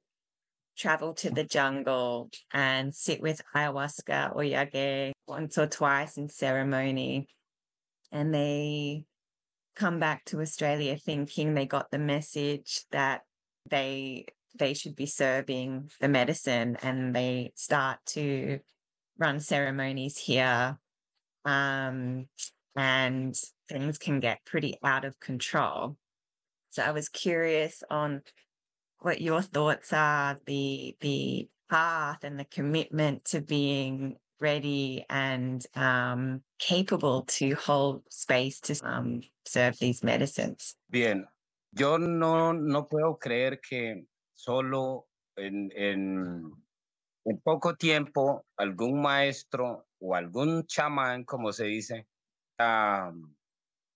travel to the jungle and sit with ayahuasca or yage once or twice in ceremony. And they come back to Australia thinking they got the message that they should be serving the medicine, and they start to run ceremonies here. And things can get pretty out of control. So I was curious on what your thoughts are, the path and the commitment to being ready and capable to hold space to serve these medicines. Bien, yo no puedo creer que solo en poco tiempo algún maestro o algún chamán, como se dice,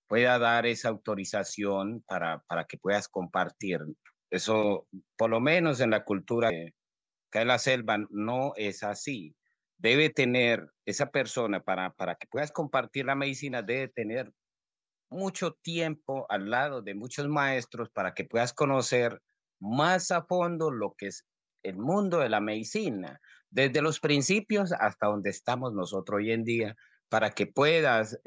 pueda dar esa autorización para que puedas compartir. Eso, por lo menos en la cultura que en la selva, no es así. Debe tener esa persona para que puedas compartir la medicina, debe tener mucho tiempo al lado de muchos maestros para que puedas conocer más a fondo lo que es el mundo de la medicina, desde los principios hasta donde estamos nosotros hoy en día, para que puedas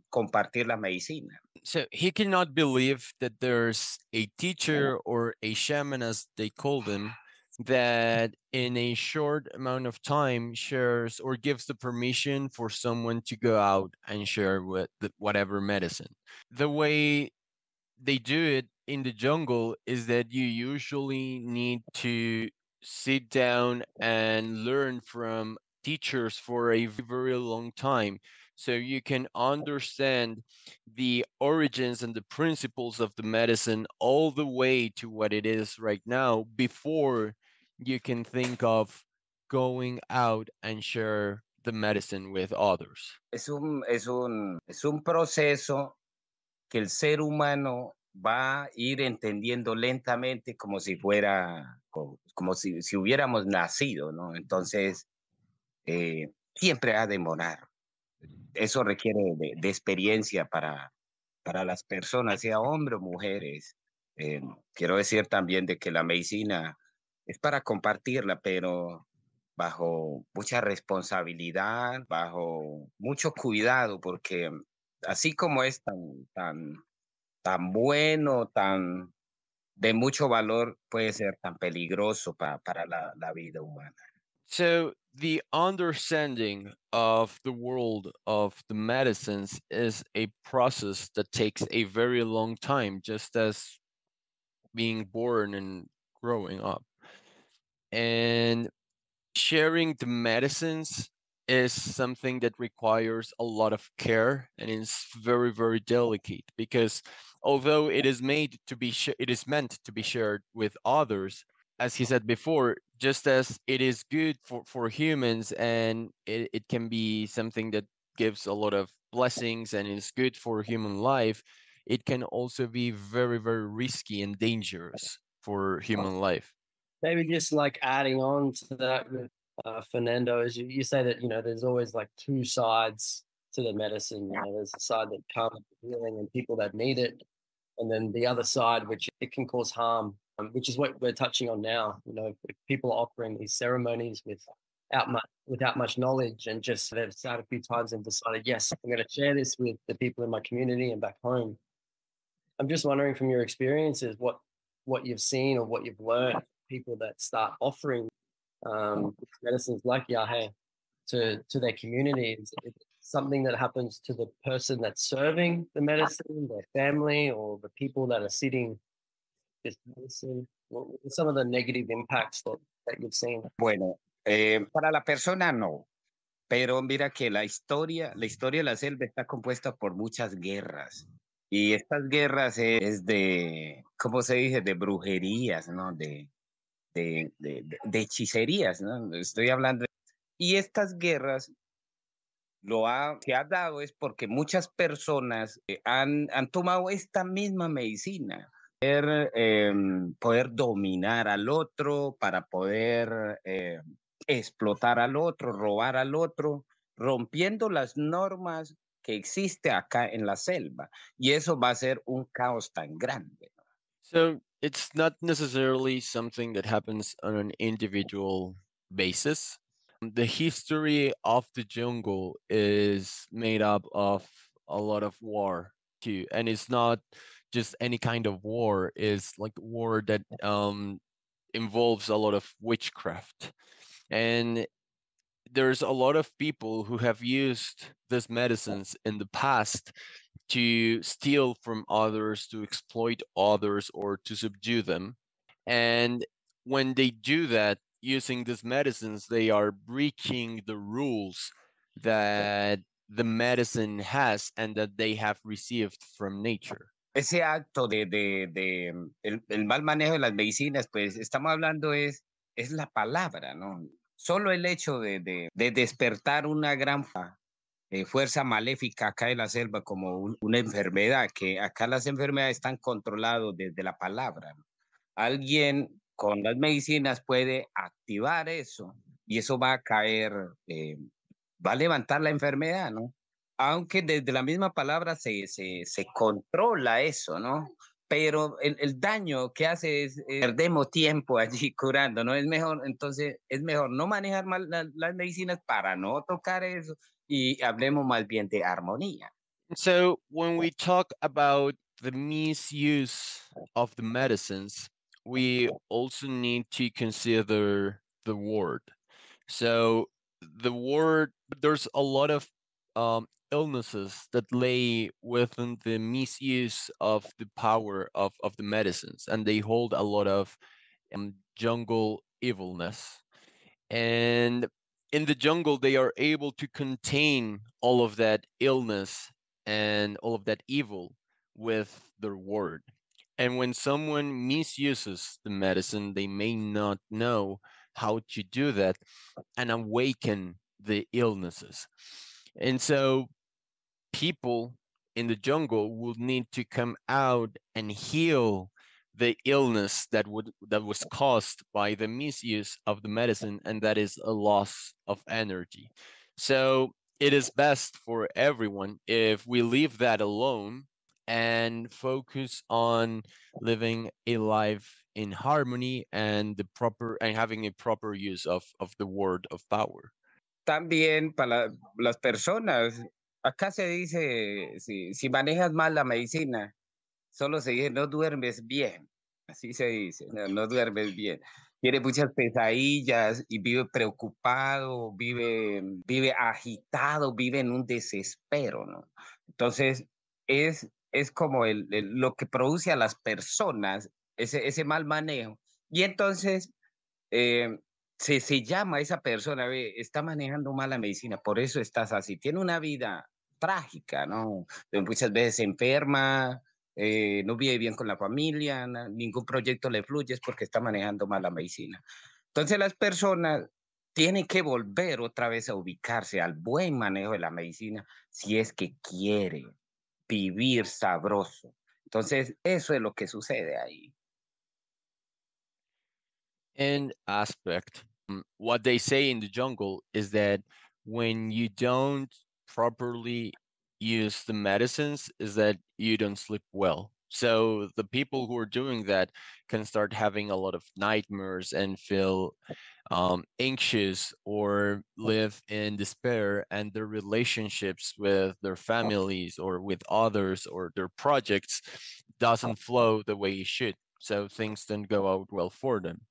compartir la medicina. So he cannot believe that there's a teacher or a shaman, as they call them, that in a short amount of time shares or gives the permission for someone to go out and share whatever medicine. The way they do it in the jungle is that you usually need to sit down and learn from teachers for a very long time so you can understand the origins and the principles of the medicine all the way to what it is right now before you can think of going out and share the medicine with others. Es un proceso que el ser humano va a ir entendiendo lentamente como si fuera, como si hubiéramos nacido, ¿no? Entonces, siempre va a demorar. Eso requiere de experiencia para las personas, sea hombres o mujeres. Quiero decir también de que la medicina es para compartirla, pero bajo mucha responsabilidad, bajo mucho cuidado, porque así como es tan bueno, tan de mucho valor, puede ser tan peligroso para la vida humana. So the understanding of the world of the medicines is a process that takes a very long time, just as being born and growing up. And sharing the medicines is something that requires a lot of care and is very, very delicate because although it is made to be it is meant to be shared with others, as he said before, just as it is good for humans and it can be something that gives a lot of blessings and is good for human life, it can also be very, very risky and dangerous for human life. Maybe just like adding on to that with Fernando, is you say that, there's always like two sides to the medicine. There's the side that comes with healing and people that need it, and then the other side, which it can cause harm which is what we're touching on now. You know, if people are offering these ceremonies without much knowledge, and just they've started a few times and decided, yes, I'm going to share this with the people in my community and back home. I'm just wondering from your experiences, what you've seen or what you've learned, people that start offering medicines like Yahe to their communities. It's something that happens to the person that's serving the medicine, their family, or the people that are sitting this medicine. What are some of the negative impacts that you've seen? Bueno, para la persona no, pero mira que la historia de la selva está compuesta por muchas guerras. Y estas guerras es de, ¿cómo se dice? De brujerías, ¿no? De hechicerías, ¿no? Estoy hablando. Y estas guerras se ha dado es porque muchas personas han tomado esta misma medicina, poder dominar al otro, para poder explotar al otro, robar al otro, rompiendo las normas que existe acá en la selva. Y eso va a ser un caos tan grande. So it's not necessarily something that happens on an individual basis. The history of the jungle is made up of a lot of war too, and it's not just any kind of war. It's like war that involves a lot of witchcraft, and there's a lot of people who have used these medicines in the past to steal from others, to exploit others, or to subdue them. And when they do that using these medicines, they are breaching the rules that the medicine has and that they have received from nature. Ese acto el mal manejo de las medicinas, pues estamos hablando es la palabra, ¿no? Solo el hecho de despertar una gran fuerza maléfica acá en la selva como una enfermedad, que acá las enfermedades están controladas desde la palabra, ¿no? Alguien con las medicinas puede activar eso y eso va a caer, va a levantar la enfermedad, ¿no? Aunque desde la misma palabra se controla eso, ¿no? Pero el daño que hace es perdemos tiempo allí curando, ¿no? Es mejor, entonces, es mejor no manejar mal las medicinas para no tocar eso y hablemos más bien de armonía. So when we talk about the misuse of the medicines, we also need to consider the word. So the word, there's a lot of illnesses that lay within the misuse of the power of the medicines, and they hold a lot of jungle evilness. And in the jungle, they are able to contain all of that illness and all of that evil with their word. And when someone misuses the medicine, they may not know how to do that and awaken the illnesses. And so people in the jungle will need to come out and heal the illness that was caused by the misuse of the medicine, and that is a loss of energy. So it is best for everyone if we leave that alone and focus on living a life in harmony and having a proper use of the word of power. También para las personas, acá se dice, si manejas mal la medicina, solo se dice no duermes bien, así se dice, no duermes bien. Tiene muchas pesadillas y vive preocupado, vive agitado, vive en un desespero, ¿no? Entonces, es como lo que produce a las personas ese mal manejo. Y entonces, se llama a esa persona, está manejando mal la medicina, por eso estás así. Tiene una vida trágica, ¿no? Muchas veces se enferma, no vive bien con la familia, ningún proyecto le fluye, es porque está manejando mal la medicina. Entonces las personas tienen que volver otra vez a ubicarse al buen manejo de la medicina si es que quiere vivir sabroso. Entonces eso es lo que sucede ahí. An aspect, what they say in the jungle is that when you don't properly use the medicines, is that you don't sleep well. So the people who are doing that can start having a lot of nightmares and feel anxious or live in despair, and their relationships with their families or with others or their projects doesn't flow the way it should. So things don't go out well for them.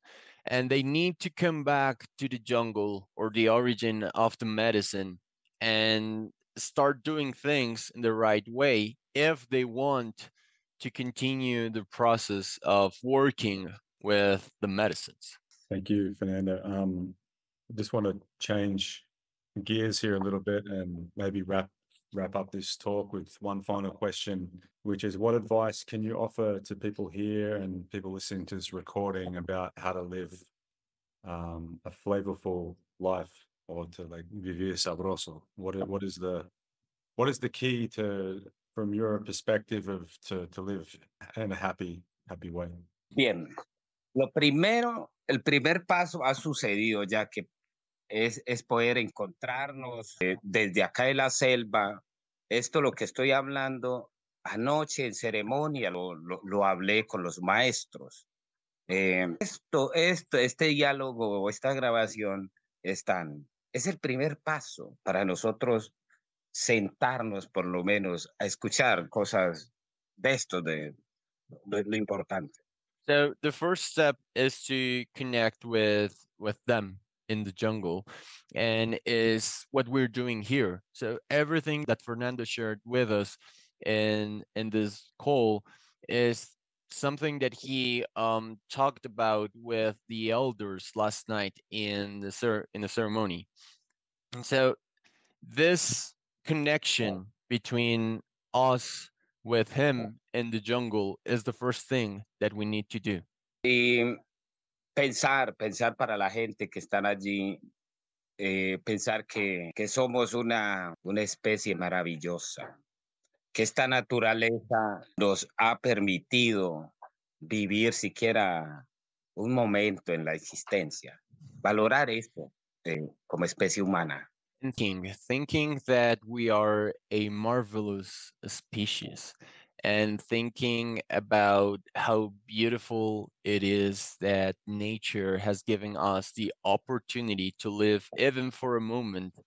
And they need to come back to the jungle or the origin of the medicine and start doing things in the right way if they want to continue the process of working with the medicines. Thank you, Fernando. I just want to change gears here a little bit and maybe wrap up this talk with one final question, which is, what advice can you offer to people here and people listening to this recording about how to live a flavorful life, or to like vivir sabroso? What is the key to, from your perspective, of to live in a happy way? Bien, lo primero, el primer paso ha sucedido ya, que es poder encontrarnos desde acá de la selva. Esto lo que estoy hablando anoche en ceremonia, lo hablé con los maestros. Este diálogo o esta grabación es el primer paso para nosotros sentarnos por lo menos a escuchar cosas de esto, de lo importante. So the first step is to connect with them in the jungle, and is what we're doing here. So everything that Fernando shared with us in this call is something that he talked about with the elders last night in the ceremony. And so this connection between us with him in the jungle is the first thing that we need to do. Y pensar para la gente que están allí, pensar que somos una especie maravillosa, que esta naturaleza nos ha permitido vivir siquiera un momento en la existencia. Valorar esto como especie humana. Thinking that we are a marvelous species, and thinking about how beautiful it is that nature has given us the opportunity to live, even for a moment,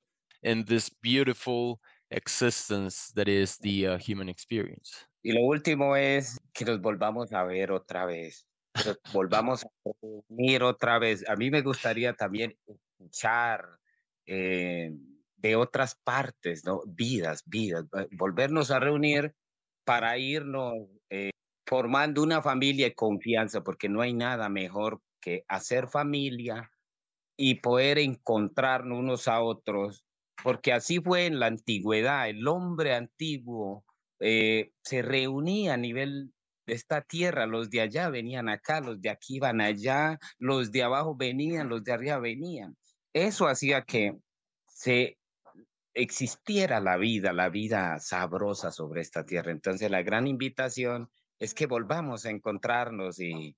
in this beautiful existence that is the human experience. Y lo último es que nos volvamos a ver otra vez, que nos volvamos a reunir otra vez. A mí me gustaría también escuchar de otras partes, ¿no? Vidas, volvernos a reunir para irnos formando una familia de confianza, porque no hay nada mejor que hacer familia y poder encontrarnos unos a otros, porque así fue en la antigüedad. El hombre antiguo se reunía a nivel de esta tierra, los de allá venían acá, los de aquí iban allá, los de abajo venían, los de arriba venían. Eso hacía que se existiera la vida sabrosa sobre esta tierra. Entonces la gran invitación es que volvamos a encontrarnos y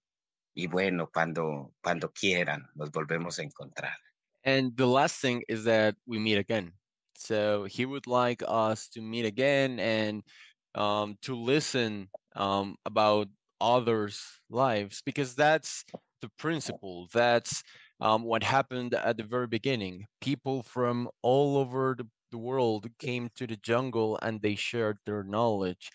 bueno, cuando quieran, nos volvemos a encontrar. And the last thing is that we meet again. So he would like us to meet again and to listen about others' lives, because that's the principle. That's what happened at the very beginning. People from all over the world came to the jungle and they shared their knowledge.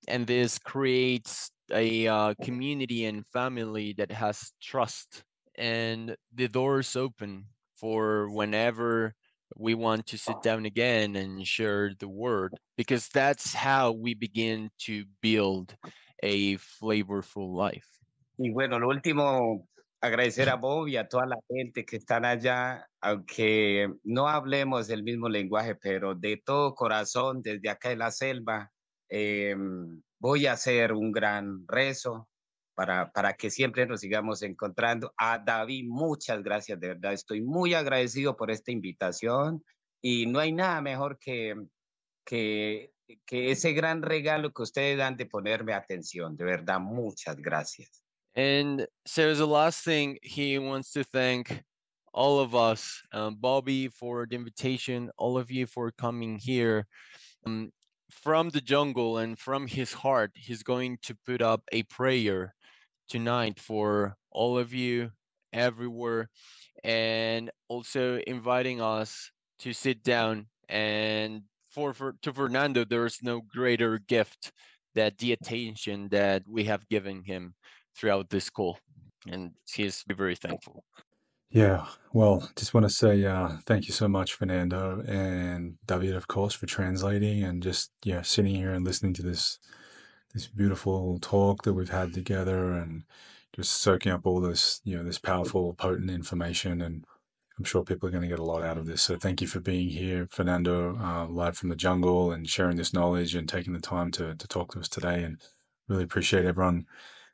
And this creates a community and family that has trust, and the doors open for whenever we want to sit down again and share the word, because that's how we begin to build a flavorful life. Y bueno, lo último, agradecer a Bob y a toda la gente que están allá, aunque no hablemos el mismo lenguaje, pero de todo corazón, desde acá de la selva, voy a hacer un gran rezo para que siempre nos sigamos encontrando. A David, muchas gracias, de verdad, estoy muy agradecido por esta invitación, y no hay nada mejor que ese gran regalo que ustedes dan de ponerme atención. De verdad, muchas gracias. And so, as the last thing, he wants to thank all of us, Bobby for the invitation, all of you for coming here. from the jungle and from his heart, he's going to put up a prayer tonight for all of you everywhere, and also inviting us to sit down. And to Fernando, there's no greater gift that the attention that we have given him throughout this call, and he's very thankful. Yeah, well, just want to say thank you so much, Fernando and David, of course, for translating and just sitting here and listening to this beautiful talk that we've had together, and just soaking up all this this powerful, potent information. And I'm sure people are going to get a lot out of this. So thank you for being here, Fernando, live from the jungle, and sharing this knowledge and taking the time to talk to us today. And really appreciate everyone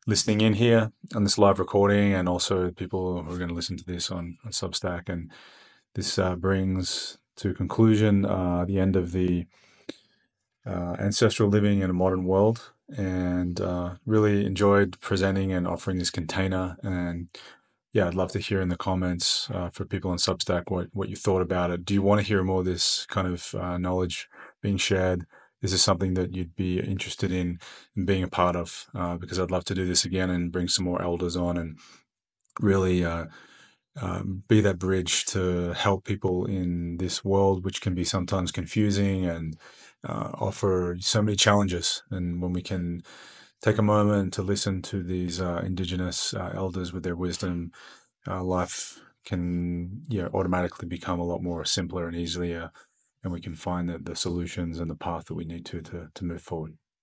listening in here on this live recording, and also people who are going to listen to this on Substack. And this brings to conclusion the end of the ancestral living in a modern world, and really enjoyed presenting and offering this container. And I'd love to hear in the comments for people on Substack what you thought about it. Do you want to hear more of this kind of knowledge being shared? Is this something that you'd be interested in being a part of? Because I'd love to do this again and bring some more elders on and really be that bridge to help people in this world, which can be sometimes confusing and offer so many challenges. And when we can take a moment to listen to these Indigenous elders with their wisdom, life can automatically become a lot more simpler and easier, and we can find the solutions and the path that we need to move forward.